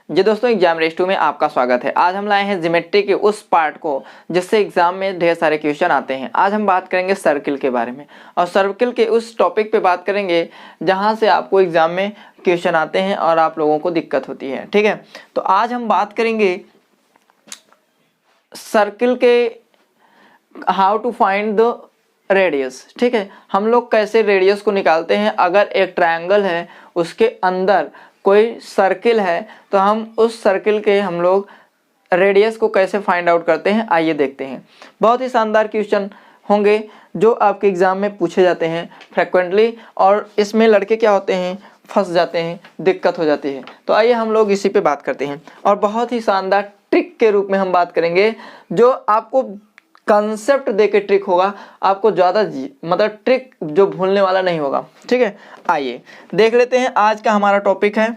जी दोस्तों, exam race 2 में आपका स्वागत है। आज हम लाए हैं ज्योमेट्री के उस पार्ट को जिससे एग्जाम में ढेर सारे क्वेश्चन आते हैं। आज हम बात करेंगे सर्किल के बारे में और सर्किल के उस टॉपिक पे बात करेंगे जहां से आपको एग्जाम में क्वेश्चन आते हैं और आप लोगों को दिक्कत होती है। ठीक है, तो आज हम बात करेंगे सर्किल के how to find the radius. ठीक है, हम लोग कैसे रेडियस को निकालते हैं। अगर एक ट्रायंगल है उसके अंदर कोई सर्किल है तो हम उस सर्किल के हम लोग रेडियस को कैसे फाइंड आउट करते हैं, आइए देखते हैं। बहुत ही शानदार क्वेश्चन होंगे जो आपके एग्जाम में पूछे जाते हैं फ्रिक्वेंटली, और इसमें लड़के क्या होते हैं, फंस जाते हैं, दिक्कत हो जाती है। तो आइए हम लोग इसी पे बात करते हैं और बहुत ही शानदार ट्रिक के रूप में हम बात करेंगे जो आपको कंसेप्ट देके ट्रिक होगा, आपको ज़्यादा मतलब ट्रिक जो भूलने वाला नहीं होगा। ठीक है, आइए देख लेते हैं। आज का हमारा टॉपिक है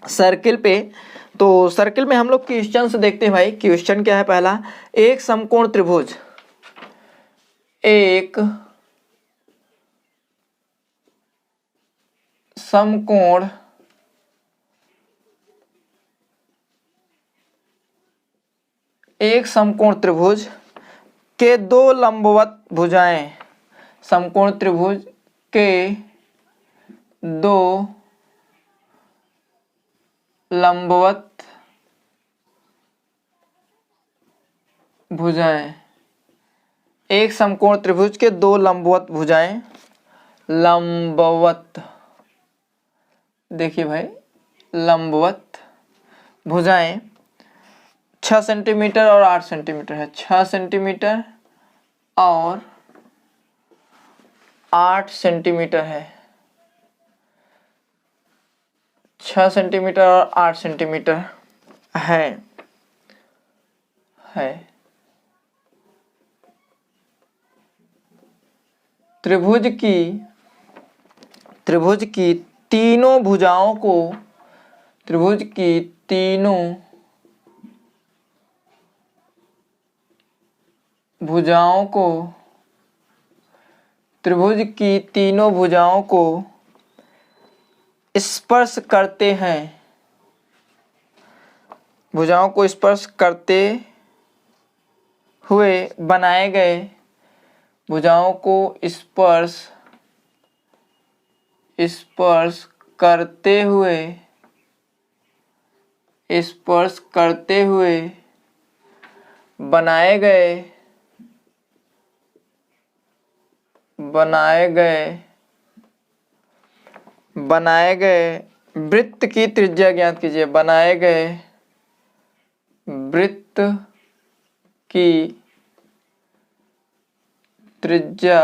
सर्किल पे। तो सर्किल में हम लोग क्वेश्चन से देखते हैं भाई। क्वेश्चन क्या है पहला, एक समकोण त्रिभुज, एक समकोण त्रिभुज के दो लंबवत भुजाएं, समकोण त्रिभुज के दो लंबवत भुजाएं, एक समकोण त्रिभुज के दो लंबवत भुजाएं, लंबवत, देखिए भाई लंबवत भुजाएं 6 सेंटीमीटर और 8 सेंटीमीटर है। 6 सेंटीमीटर और 8 सेंटीमीटर है। 6 सेंटीमीटर और 8 सेंटीमीटर है। त्रिभुज की तीनों भुजाओं को, त्रिभुज की तीनों भुजाओं को, त्रिभुज की तीनों भुजाओं को स्पर्श करते हैं, भुजाओं को स्पर्श करते हुए बनाए गए, भुजाओं को स्पर्श करते हुए बनाए गए वृत्त की त्रिज्या ज्ञात कीजिए। बनाए गए वृत्त की त्रिज्या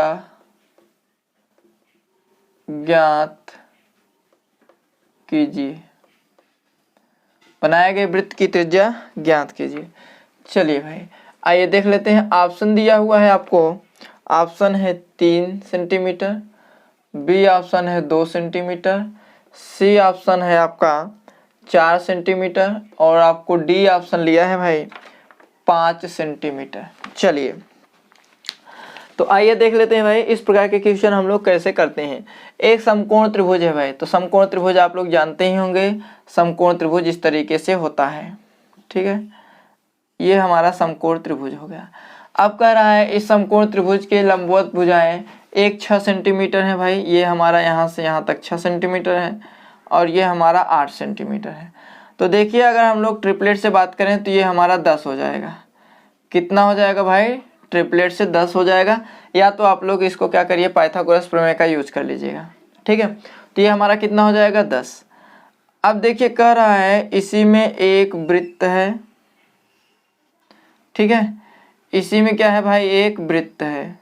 ज्ञात कीजिए। बनाए गए वृत्त की त्रिज्या ज्ञात कीजिए। चलिए भाई आइए देख लेते हैं। ऑप्शन दिया हुआ है आपको। ऑप्शन है 3 सेंटीमीटर, बी ऑप्शन है 2 सेंटीमीटर, सी ऑप्शन है आपका 4 सेंटीमीटर और आपको डी ऑप्शन लिया है भाई 5 सेंटीमीटर। चलिए तो आइए देख लेते हैं भाई इस प्रकार के क्वेश्चन हम लोग कैसे करते हैं। एक समकोण त्रिभुज है भाई, तो समकोण त्रिभुज आप लोग जानते ही होंगे। समकोण त्रिभुज इस तरीके से होता है। ठीक है, ये हमारा समकोण त्रिभुज हो गया। अब कह रहा है इस समकोण त्रिभुज के लंबवत भुजाएं, एक 6 सेंटीमीटर है भाई, ये हमारा यहाँ से यहाँ तक 6 सेंटीमीटर है और ये हमारा 8 सेंटीमीटर है। तो देखिए अगर हम लोग ट्रिपलेट से बात करें तो ये हमारा 10 हो जाएगा। कितना हो जाएगा भाई, ट्रिपलेट से 10 हो जाएगा। या तो आप लोग इसको क्या करिए, पाइथागोरस प्रमेय का यूज कर लीजिएगा। ठीक है, तो ये हमारा कितना हो जाएगा 10। अब देखिए कह रहा है इसी में एक वृत्त है। ठीक है, इसी में क्या है भाई, एक वृत्त है।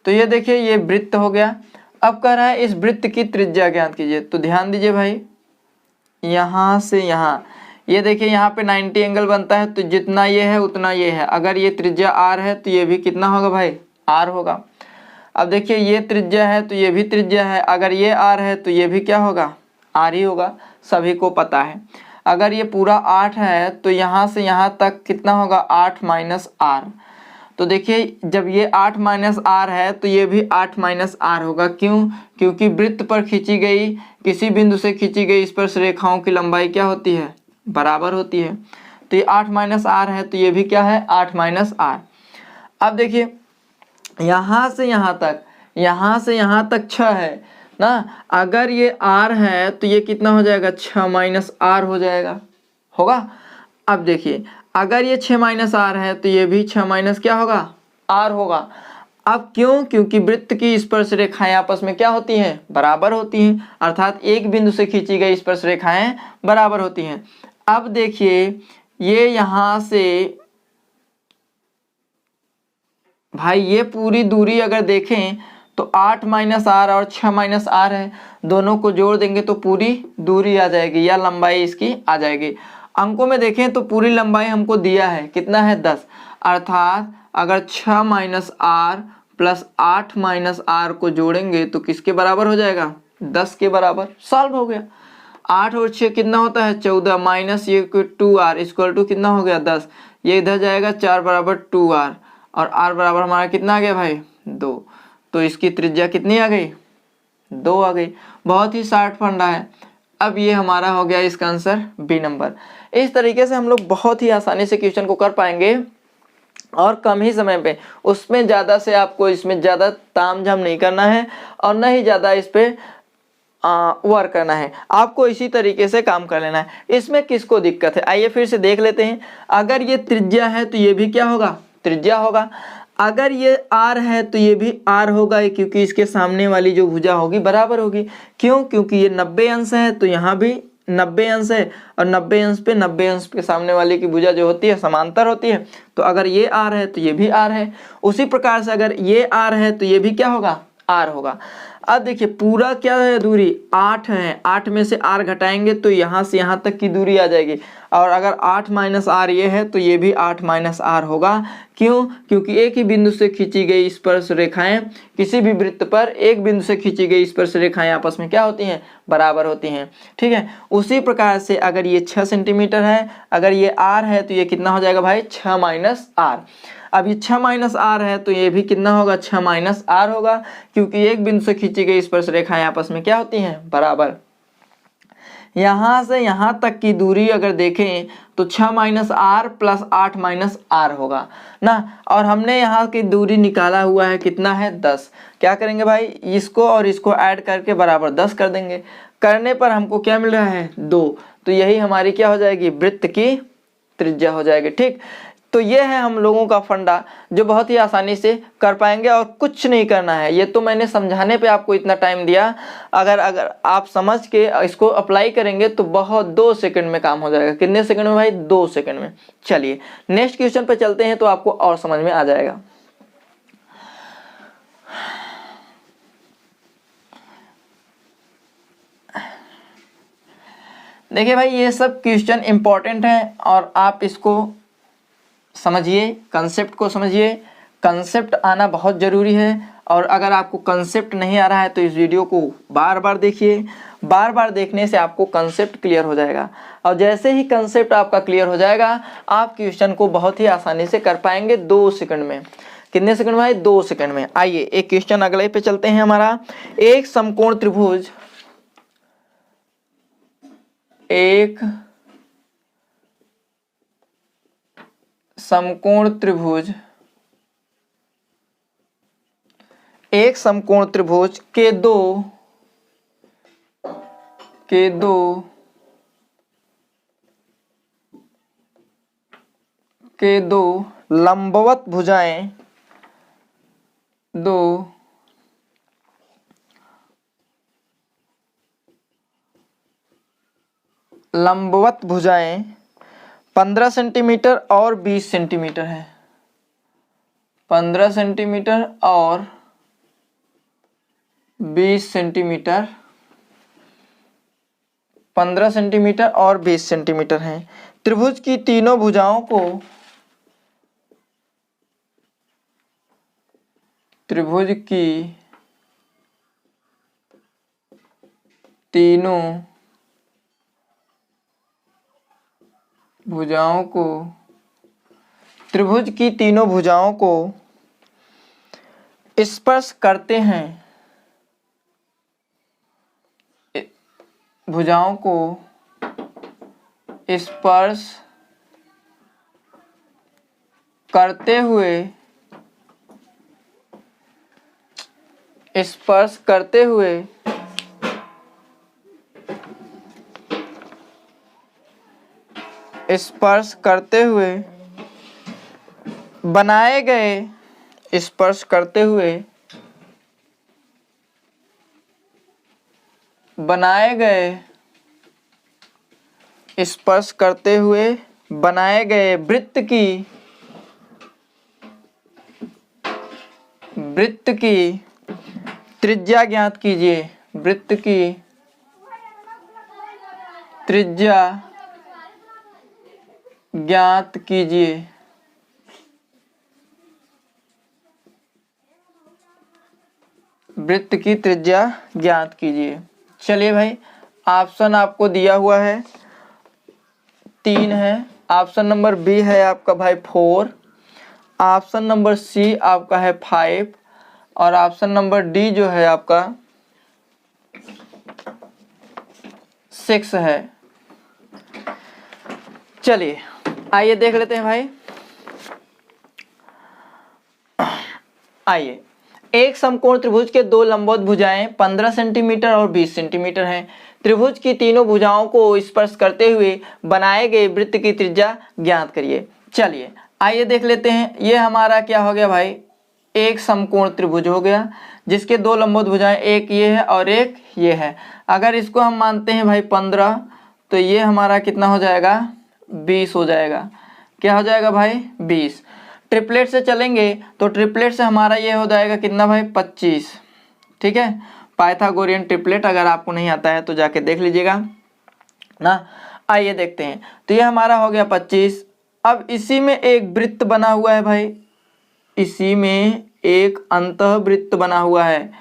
तो ये देखिए ये वृत्त हो गया। अब कह रहा है इस वृत्त की त्रिज्या ज्ञात कीजिए। तो ध्यान दीजिए भाई, यहाँ से यहाँ, ये देखिए यहाँ पे 90 एंगल बनता है, तो जितना ये है उतना ये है। अगर ये त्रिज्या r है तो ये भी कितना होगा भाई, r होगा। अब देखिए ये त्रिज्या है तो ये भी त्रिज्या है। अगर ये r है तो ये भी क्या होगा, r ही होगा, सभी को पता है। अगर ये पूरा 8 है तो यहाँ से यहाँ तक कितना होगा, 8 - r। तो देखिए जब ये 8 माइनस आर है तो ये भी 8 माइनस आर होगा। क्यों? क्योंकि वृत्त पर खींची गई, किसी बिंदु से खींची गई स्पर्श रेखाओं की लंबाई क्या होती है? बराबर होती है। तो ये 8 माइनस आर है तो ये भी क्या है? 8 माइनस आर। अब देखिए यहाँ से यहाँ तक, यहाँ से यहाँ तक 6 है ना। अगर ये r है तो ये कितना हो जाएगा? 6 माइनस आर हो जाएगा, होगा। अब देखिए अगर ये 6 माइनस आर है तो ये भी 6 माइनस क्या होगा? आर होगा। अब क्यों? क्योंकि वृत्त की स्पर्श रेखाएं आपस में क्या होती हैं? बराबर होती हैं, अर्थात एक बिंदु से खींची गई स्पर्श रेखाएं बराबर होती हैं। अब देखिए ये यहाँ से भाई ये पूरी दूरी अगर देखें तो 8 माइनस आर और 6 माइनस आर है, दोनों को जोड़ देंगे तो पूरी दूरी आ जाएगी या लंबाई इसकी आ जाएगी। अंकों में देखें तो पूरी लंबाई हमको दिया है, कितना है? 10। अर्थात अगर 6 minus R plus 8 minus R को जोड़ेंगे तो किसके बराबर हो जाएगा? 10 के बराबर। सॉल्व हो गया। 8 और 6 कितना होता है? 14 माइनस ये 2r इक्वल टू कितना हो गया? 10। ये इधर जाएगा 4 बराबर 2r और r बराबर हमारा कितना आ गया भाई? 2। तो इसकी त्रिज्या कितनी आ गई? 2 आ गई। बहुत ही शॉर्ट फंडा है। अब ये हमारा हो गया इसका आंसर बी नंबर। इस तरीके से हम लोग बहुत ही आसानी से क्वेश्चन को कर पाएंगे और कम ही समय पे। उसमें ज़्यादा से आपको इसमें ज़्यादा तामझाम नहीं करना है और न ही ज़्यादा इस पर वर्क करना है, आपको इसी तरीके से काम कर लेना है। इसमें किसको दिक्कत है? आइए फिर से देख लेते हैं। अगर ये त्रिज्या है तो ये भी क्या होगा? त्रिज्या होगा। अगर ये r है तो ये भी r होगा, क्योंकि इसके सामने वाली जो भुजा होगी बराबर होगी। क्यों? क्योंकि ये 90 अंश है तो यहाँ भी 90 अंश है और 90 अंश पे 90 अंश के सामने वाले की भुजा जो होती है समांतर होती है। तो अगर ये r है तो ये भी r है। उसी प्रकार से अगर ये r है तो ये भी क्या होगा? r होगा। अब देखिए पूरा क्या है? दूरी 8 है, 8 में से r घटाएंगे तो यहाँ से यहाँ तक की दूरी आ जाएगी। और अगर 8 माइनस आर ये है तो ये भी 8 माइनस आर होगा। क्यों? क्योंकि एक ही बिंदु से खींची गई स्पर्श रेखाएं, किसी भी वृत्त पर एक बिंदु से खींची गई स्पर्श रेखाएं आपस में क्या होती हैं? बराबर होती हैं। ठीक है। उसी प्रकार से अगर ये 6 सेंटीमीटर है, अगर ये r है तो ये कितना हो जाएगा भाई? 6 माइनस आर। अब ये 6 माइनस आर है तो ये भी कितना होगा? 6 माइनस आर होगा, क्योंकि एक बिंदु से खींची गई स्पर्श रेखाएं आपस में क्या होती हैं? बराबर। यहाँ से यहाँ तक की दूरी अगर देखें तो 6 minus R plus 8 minus R होगा ना। और हमने यहाँ की दूरी निकाला हुआ है, कितना है? 10। क्या करेंगे भाई? इसको और इसको ऐड करके बराबर 10 कर देंगे। करने पर हमको क्या मिल रहा है? 2। तो यही हमारी क्या हो जाएगी? वृत्त की त्रिज्या हो जाएगी। ठीक। तो ये है हम लोगों का फंडा जो बहुत ही आसानी से कर पाएंगे और कुछ नहीं करना है। ये तो मैंने समझाने पे आपको इतना टाइम दिया। अगर आप समझ के इसको अप्लाई करेंगे तो बहुत 2 सेकंड में काम हो जाएगा। कितने सेकंड में भाई? 2 सेकंड में। चलिए नेक्स्ट क्वेश्चन पे चलते हैं तो आपको और समझ में आ जाएगा। देखिए भाई ये सब क्वेश्चन इंपॉर्टेंट है और आप इसको समझिए, कंसेप्ट को समझिए। कंसेप्ट आना बहुत ज़रूरी है और अगर आपको कंसेप्ट नहीं आ रहा है तो इस वीडियो को बार बार देखिए। बार बार देखने से आपको कंसेप्ट क्लियर हो जाएगा और जैसे ही कंसेप्ट आपका क्लियर हो जाएगा आप क्वेश्चन को बहुत ही आसानी से कर पाएंगे 2 सेकंड में। कितने सेकंड भाई? 2 सेकंड में। आइए एक क्वेश्चन अगले पे चलते हैं हमारा। एक समकोण त्रिभुज, एक समकोण त्रिभुज, एक समकोण त्रिभुज के दो लंबवत भुजाएं, दो लंबवत भुजाएं 15 सेंटीमीटर और 20 सेंटीमीटर है। 15 सेंटीमीटर और 20 सेंटीमीटर, 15 सेंटीमीटर और 20 सेंटीमीटर है। त्रिभुज की तीनों भुजाओं को, त्रिभुज की तीनों भुजाओं को त्रिभुज की तीनों भुजाओं को स्पर्श करते हैं, भुजाओं को स्पर्श करते हुए स्पर्श करते हुए स्पर्श करते हुए बनाए गए स्पर्श करते हुए बनाए गए स्पर्श करते हुए बनाए गए वृत्त की त्रिज्या ज्ञात कीजिए। वृत्त की त्रिज्या ज्ञात कीजिए। वृत्त की त्रिज्या ज्ञात कीजिए। चलिए भाई, ऑप्शन आपको दिया हुआ है 3 है। ऑप्शन नंबर बी है आपका भाई 4, ऑप्शन नंबर सी आपका है 5 और ऑप्शन नंबर डी जो है आपका 6 है। चलिए आइए देख लेते हैं भाई। आइए, एक समकोण त्रिभुज के दो लंबवत भुजाएं 15 सेंटीमीटर और 20 सेंटीमीटर हैं। त्रिभुज की तीनों भुजाओं को स्पर्श करते हुए बनाए गए वृत्त की त्रिज्या ज्ञात करिए। चलिए आइए देख लेते हैं। ये हमारा क्या हो गया भाई, एक समकोण त्रिभुज हो गया जिसके दो लंबवत भुजाएं, एक ये है और एक ये है। अगर इसको हम मानते हैं भाई 15, तो ये हमारा कितना हो जाएगा, 20 हो जाएगा। क्या हो जाएगा भाई, 20। ट्रिपलेट से चलेंगे तो ट्रिपलेट से हमारा ये हो जाएगा कितना भाई, 25। ठीक है, पाइथागोरियन ट्रिपलेट अगर आपको नहीं आता है तो जाके देख लीजिएगा ना। आइए देखते हैं, तो ये हमारा हो गया 25। अब इसी में एक वृत्त बना हुआ है भाई, इसी में एक अंतःवृत्त बना हुआ है।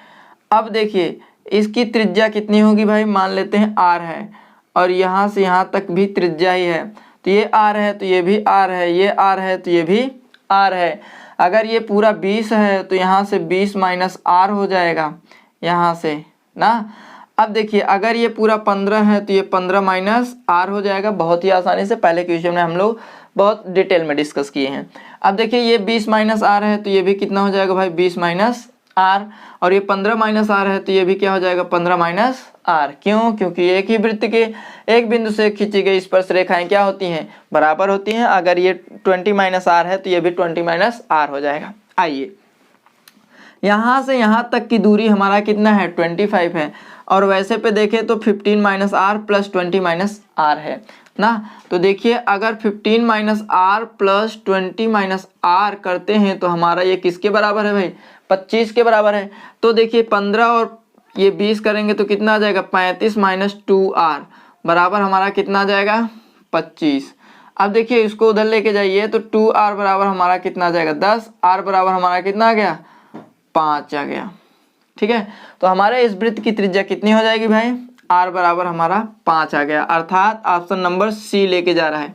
अब देखिए इसकी त्रिज्या कितनी होगी भाई, मान लेते हैं r है और यहाँ से यहाँ तक भी त्रिज्या ही है, तो ये r है तो ये भी r है, ये r है तो ये भी r है। अगर ये पूरा 20 है तो यहाँ से 20 माइनस r हो जाएगा यहाँ से ना। अब देखिए अगर ये पूरा 15 है तो ये 15 माइनस r हो जाएगा। बहुत ही आसानी से पहले क्वेश्चन में हम लोग बहुत डिटेल में डिस्कस किए हैं। अब देखिए ये 20 माइनस r है तो ये भी कितना हो जाएगा भाई, 20 माइनस r, और ये 15 माइनस r है तो ये भी क्या हो जाएगा, 15 माइनस r। क्यों, क्योंकि एक ही वृत्त के एक बिंदु से खींची गई स्पर्श रेखाएं क्या होती हैं, बराबर होती हैं। अगर ये 20 माइनस r है तो ये भी 20 माइनस r हो जाएगा। आइए यहाँ से यहाँ तक की दूरी हमारा कितना है, 25 है, और वैसे पे देखें तो 15 minus R plus 20 minus R है ना। तो देखिए अगर 15 minus R plus 20 minus R करते हैं तो हमारा ये किसके बराबर है भाई, 25 के बराबर है। तो देखिए 15 और ये 20 करेंगे तो कितना आ जाएगा, 35 माइनस 2r बराबर हमारा कितना आ जाएगा, 25। अब देखिए इसको उधर लेके जाइए तो 2r बराबर हमारा कितना आ जाएगा, 10, r बराबर हमारा कितना आ गया, 5 आ गया। ठीक है, तो हमारे इस वृत्त की त्रिज्या कितनी हो जाएगी भाई, r बराबर हमारा 5 आ गया, अर्थात ऑप्शन नंबर सी लेके जा रहा है।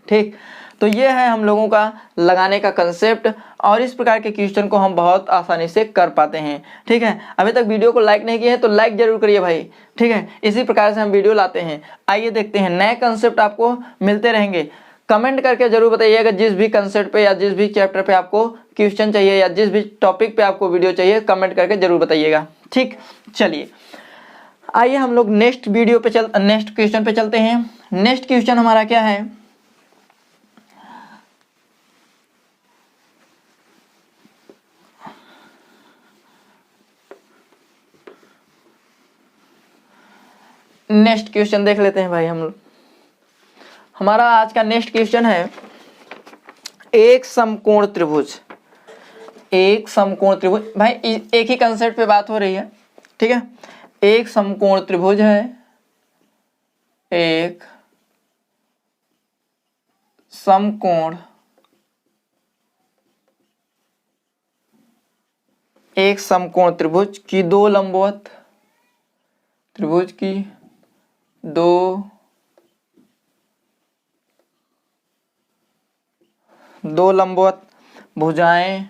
ठीक, तो ये है हम लोगों का लगाने का कंसेप्ट, और इस प्रकार के क्वेश्चन को हम बहुत आसानी से कर पाते हैं। ठीक है, अभी तक वीडियो को लाइक नहीं किए हैं तो लाइक जरूर करिए भाई। ठीक है, इसी प्रकार से हम वीडियो लाते हैं। आइए देखते हैं, नए कंसेप्ट आपको मिलते रहेंगे। कमेंट करके जरूर बताइएगा जिस भी कंसेप्ट पे या जिस भी चैप्टर पे आपको क्वेश्चन चाहिए या जिस भी टॉपिक पे आपको वीडियो चाहिए, कमेंट करके जरूर बताइएगा। ठीक, चलिए आइए हम लोग नेक्स्ट क्वेश्चन पे चलते हैं। नेक्स्ट क्वेश्चन हमारा क्या है, नेक्स्ट क्वेश्चन देख लेते हैं भाई हम लोग। हमारा आज का नेक्स्ट क्वेश्चन है, एक समकोण त्रिभुज। एक समकोण त्रिभुज भाई, एक ही कंसेप्ट पे बात हो रही है। ठीक है, एक समकोण त्रिभुज है, एक समकोण त्रिभुज की दो लंबवत त्रिभुज की दो लंबवत भुजाएं,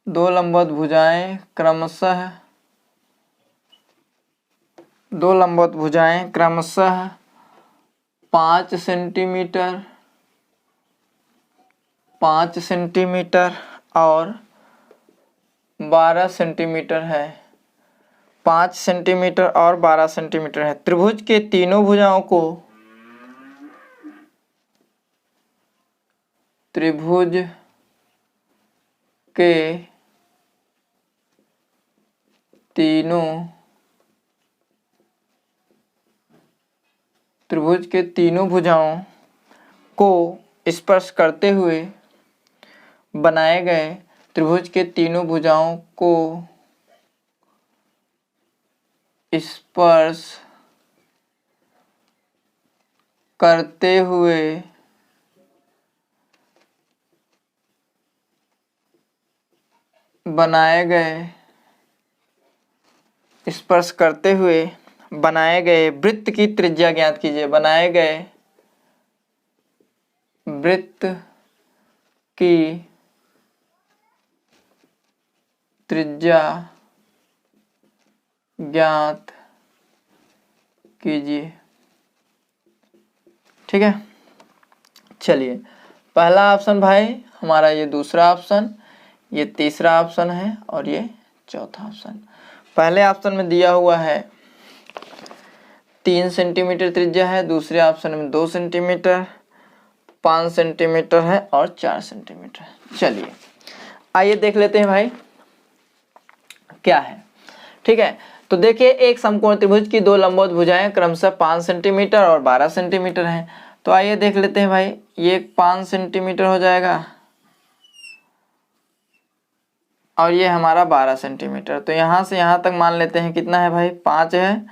दो लंबवत भुजाएं क्रमशः, दो लंबवत भुजाएं क्रमशः 5 सेंटीमीटर, 5 सेंटीमीटर और 12 सेंटीमीटर है, 5 सेंटीमीटर और 12 सेंटीमीटर है। त्रिभुज के तीनों भुजाओं को, त्रिभुज के तीनों, त्रिभुज के तीनों भुजाओं को स्पर्श करते हुए बनाए गए, त्रिभुज के तीनों भुजाओं को स्पर्श करते हुए बनाए गए, स्पर्श करते हुए बनाए गए वृत्त की त्रिज्या ज्ञात कीजिए। बनाए गए वृत्त की त्रिज्या ज्ञात कीजिए। ठीक है, चलिए पहला ऑप्शन भाई हमारा, ये दूसरा ऑप्शन, ये तीसरा ऑप्शन है और ये चौथा ऑप्शन। पहले ऑप्शन में दिया हुआ है 3 सेंटीमीटर त्रिज्या है, दूसरे ऑप्शन में 2 सेंटीमीटर, 5 सेंटीमीटर है और 4 सेंटीमीटर। चलिए आइए देख लेते हैं भाई क्या है। ठीक है, तो देखिए एक समकोण त्रिभुज की दो लंबवत भुजाएं क्रमशः 5 सेंटीमीटर और 12 सेंटीमीटर हैं। तो आइए देख लेते हैं भाई, ये 5 सेंटीमीटर हो जाएगा और ये हमारा 12 सेंटीमीटर। तो यहाँ से यहाँ तक मान लेते हैं कितना है भाई, 5 है,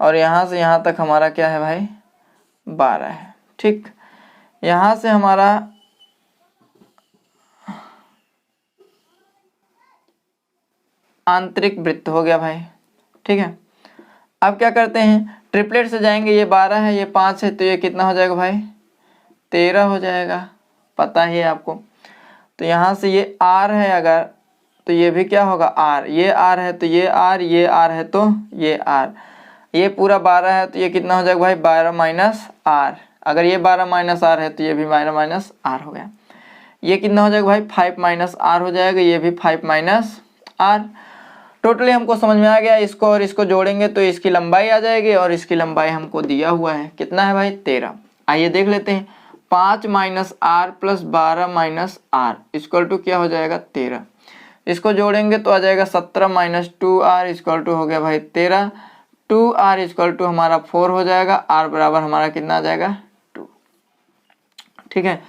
और यहाँ से यहाँ तक हमारा क्या है भाई, 12 है। ठीक, यहाँ से हमारा आंतरिक वृत्त हो गया भाई। ठीक है, अब क्या करते हैं, ट्रिपलेट से जाएंगे, ये 12 है, ये 5 है, तो ये कितना हो जाएगा भाई, 13 हो जाएगा, पता ही है आपको। तो यहाँ से ये R है अगर, तो ये भी क्या होगा R, ये R है तो ये R, ये R है तो ये R, ये पूरा 12 है तो ये कितना हो जाएगा भाई, 12 माइनस R। अगर ये 12 माइनस R है तो ये भी 12 माइनस R हो गया। ये कितना हो जाएगा भाई, 5 माइनस R हो जाएगा, ये भी 5 माइनस R। टोटली हमको समझ में आ गया। इसको और इसको जोड़ेंगे तो इसकी लंबाई आ जाएगी, और इसकी लंबाई हमको दिया हुआ है कितना है भाई, 13। आइए देख लेते हैं, 5 minus R plus 12 minus R equal to क्या हो जाएगा, 13। इसको जोड़ेंगे तो आ जाएगा 17 माइनस 2R इक्वल टू हो गया भाई 13। 2R इक्वल टू हमारा 4 हो जाएगा, R बराबर हमारा कितना आ जाएगा, 2। ठीक है,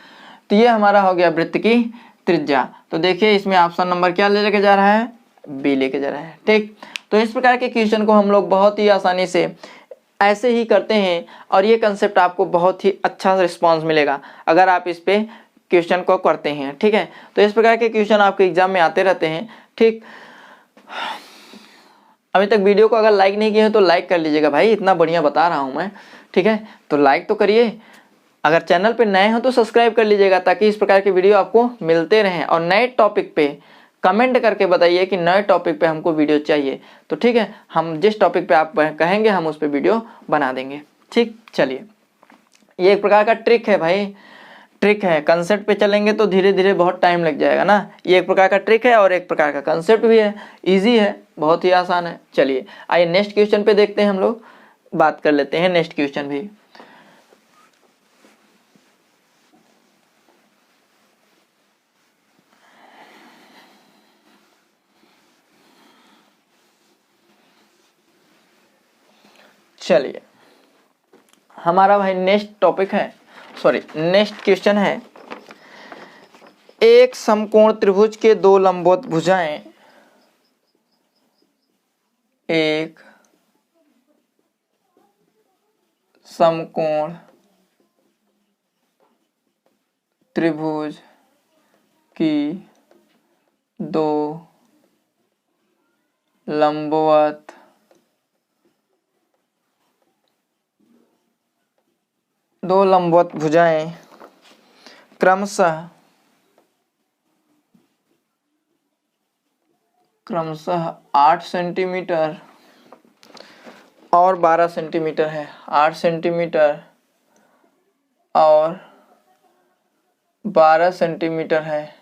तो ये हमारा हो गया वृत्त की त्रिज्या। तो देखिए इसमें ऑप्शन नंबर क्या लेके जा रहा है, बी लेके जा रहा है। ठीक, तो इस प्रकार के क्वेश्चन को हम लोग बहुत ही आसानी से ऐसे ही करते हैं, और ये कंसेप्ट आपको बहुत ही अच्छा रिस्पांस मिलेगा अगर आप इस पे क्वेश्चन को करते हैं। ठीक है, तो इस प्रकार के क्वेश्चन आपके एग्जाम में आते रहते हैं। ठीक, अभी तक वीडियो को अगर लाइक नहीं किए हैं तो लाइक कर लीजिएगा भाई, इतना बढ़िया बता रहा हूँ मैं। ठीक है, तो लाइक तो करिए, अगर चैनल पे नए हो तो सब्सक्राइब कर लीजिएगा ताकि इस प्रकार के वीडियो आपको मिलते रहें। और नए टॉपिक पे कमेंट करके बताइए कि नए टॉपिक पे हमको वीडियो चाहिए, तो ठीक है हम जिस टॉपिक पे आप कहेंगे हम उस पर वीडियो बना देंगे। ठीक, चलिए ये एक प्रकार का ट्रिक है भाई, ट्रिक है, कंसेप्ट पे चलेंगे तो धीरे धीरे बहुत टाइम लग जाएगा ना। ये एक प्रकार का ट्रिक है और एक प्रकार का कंसेप्ट भी है, इजी है, बहुत ही आसान है। चलिए आइए नेक्स्ट क्वेश्चन पे देखते हैं, हम लोग बात कर लेते हैं नेक्स्ट क्वेश्चन भी। चलिए हमारा भाई नेक्स्ट टॉपिक है, सॉरी नेक्स्ट क्वेश्चन है, एक समकोण त्रिभुज के दो लंबवत भुजाएं, एक समकोण त्रिभुज की दो लंबवत दो लंबवत भुजाएं क्रमशः 8 सेंटीमीटर और 12 सेंटीमीटर है। 8 सेंटीमीटर और 12 सेंटीमीटर है।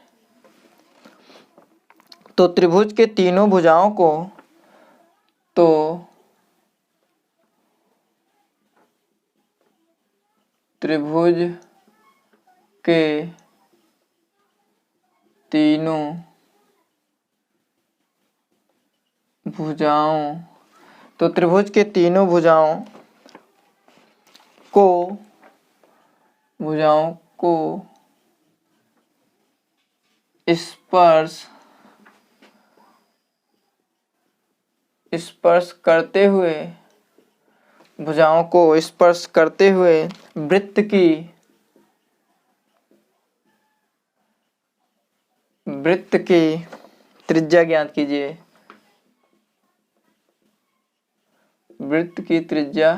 तो त्रिभुज के तीनों भुजाओं को त्रिभुज के तीनों भुजाओं को स्पर्श करते हुए वृत्त की त्रिज्या ज्ञात कीजिए। वृत्त की त्रिज्या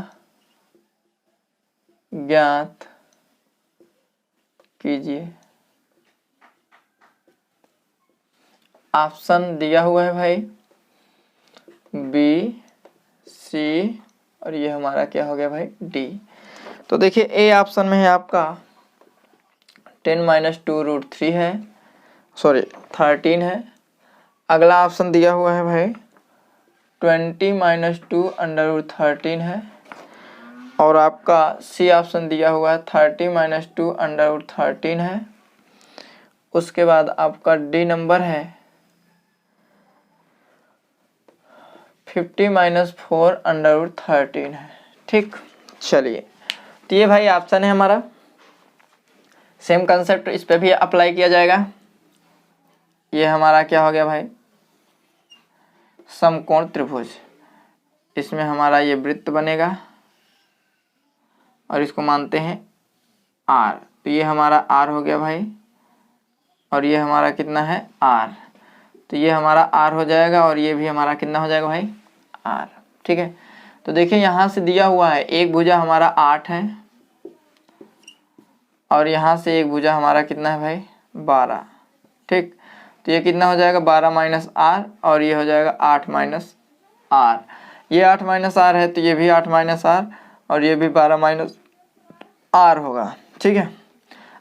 ज्ञात कीजिए। ऑप्शन दिया हुआ है भाई बी, सी और ये हमारा क्या हो गया भाई डी। तो देखिए ए ऑप्शन में है आपका 10 - 2√3 है, सॉरी 13 है। अगला ऑप्शन दिया हुआ है भाई 20 - 2√13 है। और आपका सी ऑप्शन दिया हुआ है 30 - 2√13 है। उसके बाद आपका डी नंबर है 50 - 4√13 है। ठीक, चलिए तो ये भाई ऑप्शन है हमारा। सेम कंसेप्ट इस पे भी अप्लाई किया जाएगा। ये हमारा क्या हो गया भाई समकोण त्रिभुज। इसमें हमारा ये वृत्त बनेगा और इसको मानते हैं आर। तो ये हमारा आर हो गया भाई और ये हमारा कितना है आर। तो ये हमारा आर हो जाएगा और ये भी हमारा कितना हो जाएगा भाई आर। ठीक है, तो देखिए यहाँ से दिया हुआ है एक भुजा हमारा 8 है और यहाँ से एक भुजा हमारा कितना है भाई 12। ठीक, तो ये कितना हो जाएगा 12 - आर और ये हो जाएगा 8 - आर। ये 8 - आर है तो ये भी 8 - आर और ये भी 12 - आर होगा। ठीक है,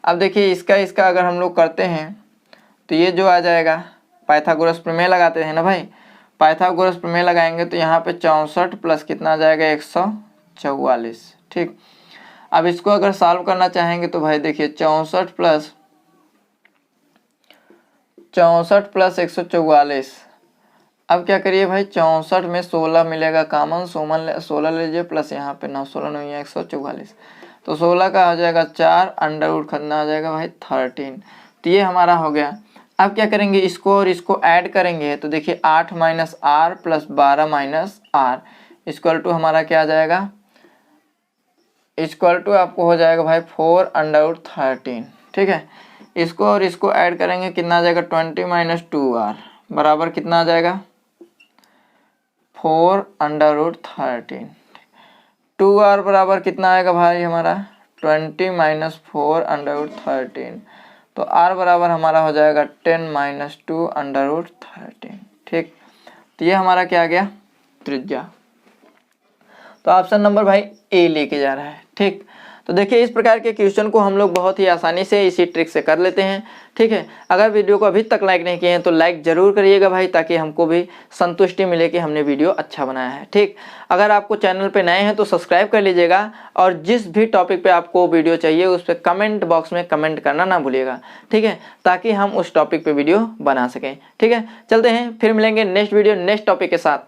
अब देखिए इसका अगर हम लोग करते हैं तो ये जो आ जाएगा पाइथागोरस प्रमेय लगाते हैं ना भाई। पाइथागोरस प्रमेय लगाएंगे तो यहाँ पे 64 प्लस कितना आ जाएगा 144। ठीक, अब इसको अगर सॉल्व करना चाहेंगे तो भाई देखिए 64 प्लस 144। अब क्या करिए भाई 64 में 16 मिलेगा कॉमन, 16 लीजिए प्लस यहाँ पे 9, 16 नहीं है 144। तो 16 का हो जाएगा 4, अंडर रूट खतना आ जाएगा भाई 13। तो ये हमारा हो गया। अब क्या करेंगे इसको और इसको ऐड करेंगे तो देखिए 8 - R plus 12 - R equal to हमारा क्या आ जाएगा, इक्वल टू आपको हो जाएगा भाई 4√13। ठीक है, इसको और इसको ऐड करेंगे कितना आ जाएगा 20 - 2r बराबर कितना आ जाएगा 4√13। 2r बराबर कितना आएगा भाई हमारा 20 - 4√13। तो r बराबर हमारा हो जाएगा 10 - 2√13। ठीक, तो ये हमारा क्या आ गया त्रिज्या। तो ऑप्शन नंबर भाई ए लेके जा रहा है। ठीक, तो देखिए इस प्रकार के क्वेश्चन को हम लोग बहुत ही आसानी से इसी ट्रिक से कर लेते हैं। ठीक है, अगर वीडियो को अभी तक लाइक नहीं किए हैं तो लाइक जरूर करिएगा भाई, ताकि हमको भी संतुष्टि मिले कि हमने वीडियो अच्छा बनाया है। ठीक, अगर आपको चैनल पे नए हैं तो सब्सक्राइब कर लीजिएगा और जिस भी टॉपिक पे आपको वीडियो चाहिए उस पर कमेंट बॉक्स में कमेंट करना ना भूलिएगा। ठीक है, ताकि हम उस टॉपिक पे वीडियो बना सकें। ठीक है, चलते हैं फिर मिलेंगे नेक्स्ट वीडियो नेक्स्ट टॉपिक के साथ।